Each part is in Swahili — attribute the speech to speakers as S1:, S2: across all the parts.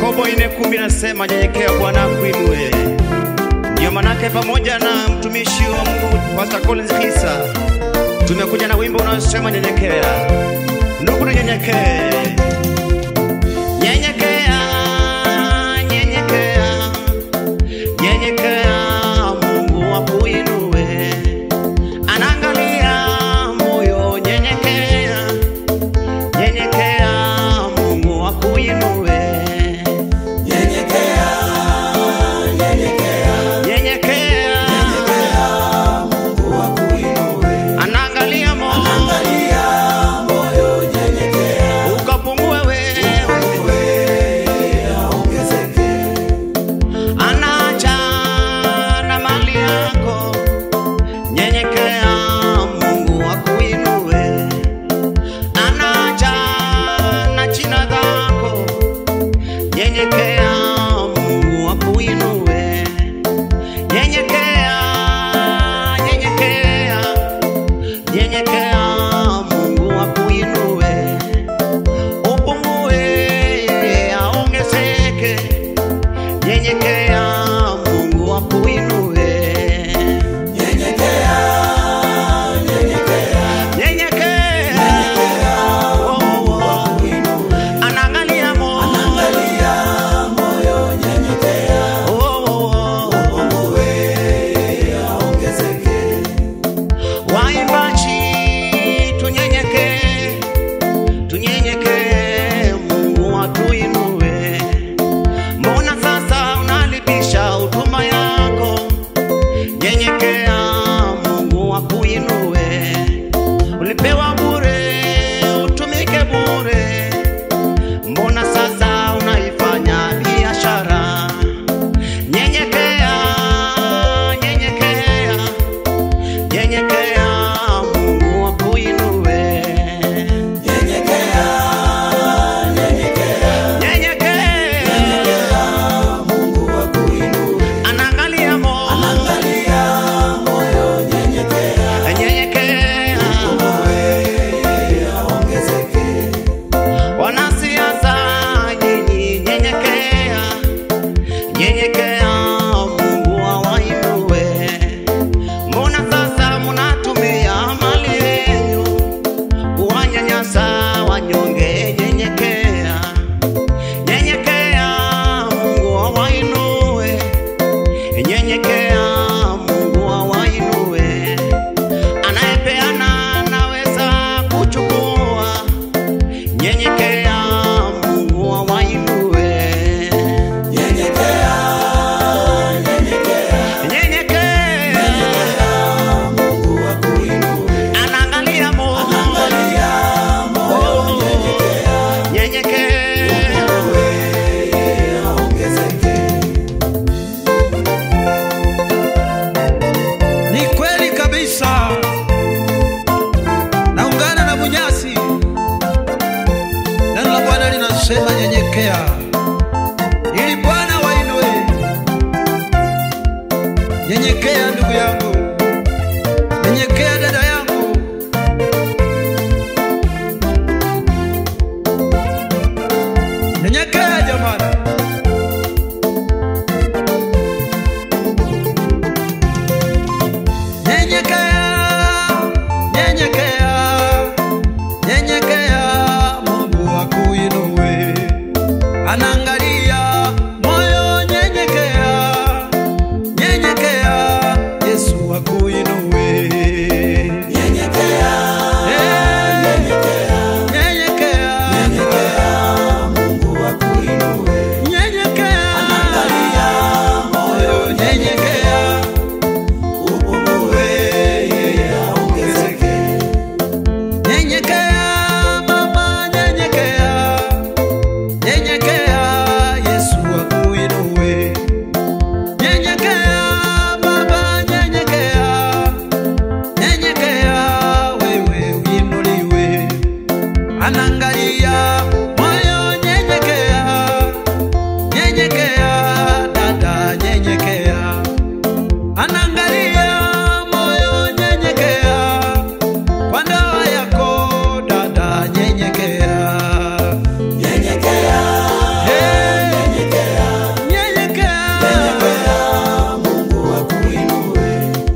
S1: Yakobo 4:10 nasema nyenyekea Bwana akuinue. Ndio manake pamoja na mtumishi wa Mungu Pastor Collins Kisa tumekuja na wimbo unaosema nyenyekea. Ndugu nyenyekee. Nyenyekea, nyenyekea. Nyenyekea Mungu akuinue. Anaangalia moyo nyenyekea. Nyenyekea Mungu akuinue. Ukapunguza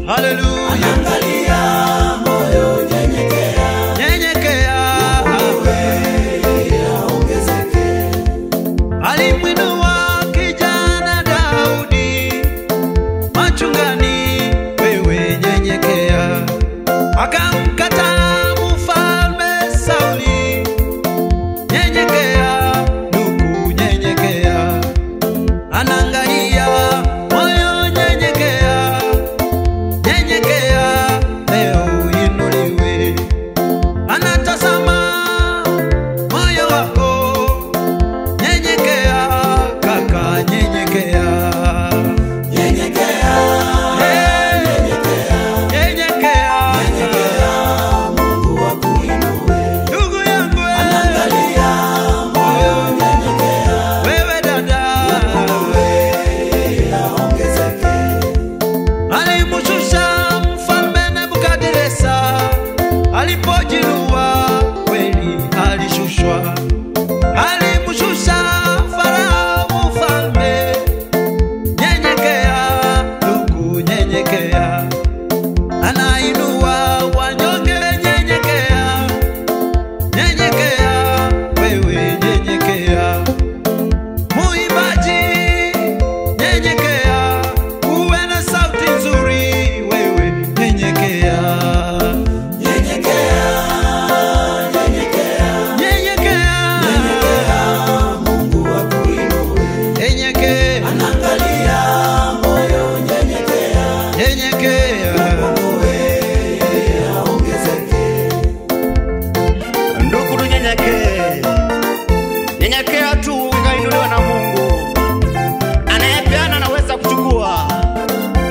S1: Haleluya.
S2: Anaangalia moyo, nyenyekea.
S1: Nyenyekea.
S2: Wewe aongezeke.
S1: Alimwinua kijana Daudi machungani, wewe nyenyekea. Akamkataa mfalme Sauli, nyenyekea ndugu, nyenyekea. Anaangalia moyo, nyenyekea. Nyenyekea leo inuliwe. Anatazama moyo wako, nyenyekea kaka, nyenyekea.
S2: Nyenyekea.
S1: Nyenyekea.
S2: Mungu akuinue.
S1: Ndugu yangu
S2: Anaangalia moyo, nyenyekea.
S1: wewe dada,
S2: Wewe aongezeke.
S1: alimshusha mfalme Nebukadneza alipojinua, kweli alishushwa. Alimshusha Farao mfalme, nyenyekea ndugu, nyenyekea. Anainua wanyonge, nyenyekea. Nyenyekea wewe, nyenyekea. Muimbaji, nyenyekea. Uwe na sauti nzuri, wewe nyenyekea.
S2: Nyenyekea. Nyenyekea.
S1: Nyenyekea.
S2: Mungu akuinue.
S1: Nyenyekea.
S2: Anaangalia moyo, nyenyekea.
S1: Nyenyekea.
S2: Wewe aongezeke.
S1: Ndugu, tunyenyekee. Nyenyekea tu ukainuliwa na Mungu. Anayepeana anaweza kuchukua.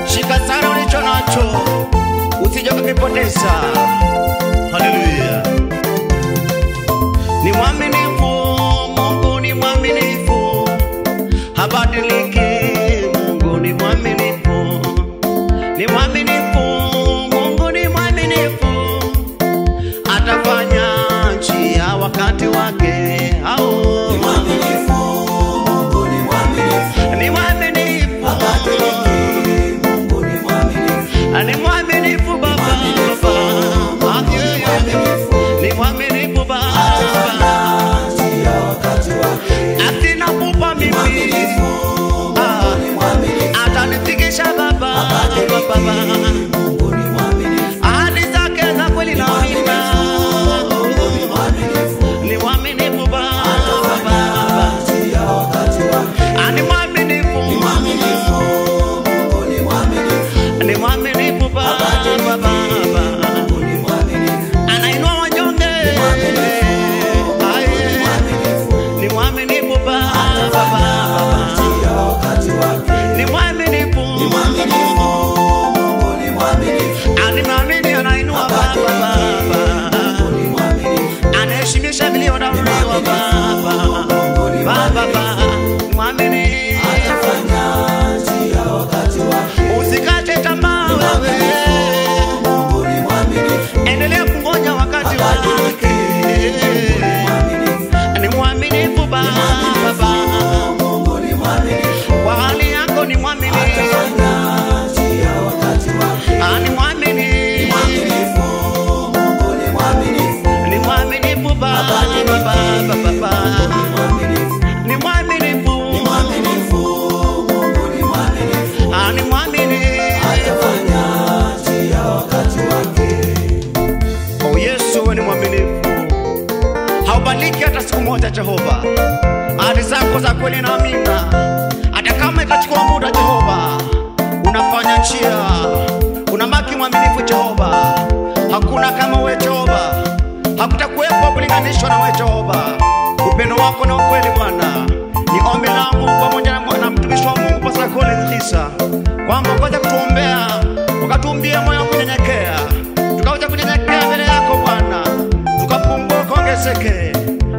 S1: Shika sana ulicho nacho, usije ukakipoteza. Haleluya. Ni mwaminifu Mungu, ni mwaminifu, habadiliki. Mungu ni mwaminifu, ni mwaminifu. Mungu ni mwaminifu, atafanya njia wakati wake.
S2: Ni mwaminifu. Mungu ni mwaminifu.
S1: Ni mwaminifu,
S2: Habadiliki. Mungu ni mwaminifu.
S1: ni mwaminifu Baba, ni mwaminifu Baba,
S2: Njia wakati wake.
S1: atinakupa mimi,
S2: Ni mwaminifu.
S1: atanifikisha Baba,
S2: Mungu ni mwaminifu.
S1: ahadi zake za kweli na amina.
S2: Ni mwaminifu.
S1: Ni mwaminifu Baba,
S2: Njia wakati wake.
S1: ni mwaminifu,
S2: Ni mwaminifu. Mungu ni mwaminifu.
S1: ni mwaminifu Baba,
S2: Mungu ni mwaminifu.
S1: anainua wanyonge. Ni mwaminifu Baba,
S2: Njia wakati wake.
S1: ni mwaminifu.
S2: Ni mwaminifu. Mungu ni mwaminifu.
S1: Animamini anainua Baba,
S2: Ni mwaminifu.
S1: anaheshimisha vilio na uliwa Baba, mwamini.
S2: Atafanya njia wakati wake.
S1: Usikate tamaa wewe,
S2: Mungu ni mwaminifu.
S1: endelea kungoja wakati wake. Ni mwaminifu Baba,
S2: Mungu ni mwaminifu.
S1: kwa hali yako ni mwaminifu.
S2: Atafanya njia wakati wake.
S1: Ni mwaminifu,
S2: Mwaminifu. Mungu ni mwaminifu.
S1: ni mwaminifu Baba,
S2: Mwaminifu.
S1: ni mwaminifu,
S2: Mwaminifu. Mungu ni mwaminifu.
S1: ni mwaminifu.
S2: Atafanya njia wakati wake.
S1: Oh Yesu, wewe ni mwaminifu, haubadiliki hata siku moja Jehova. Ahadi zako za kweli na amina, hata kama itachukua muda Jehova, unafanya njia, unabaki mwaminifu Jehova. Hakuna kama wewe Jehova, hakutakuwepo kulinganishwa na wewe Jehova. Upendo wako na ukweli Bwana, ni ombi langu pamoja na mtumishi wa Mungu Pastor Collins Khisa, kwamba ukaweza kutuombea, ukatuumbia moyo wa kunyenyekea, tukaweza kunyenyekea mbele yako Bwana, tukapumua kuongezeke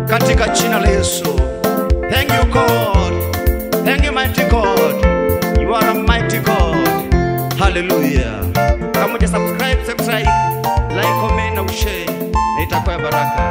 S1: katika jina la Yesu. Thank you God, thank you mighty God, you are a mighty God. Hallelujah. Kama uja subscribe, like, comment na ushare, na itakuwa baraka.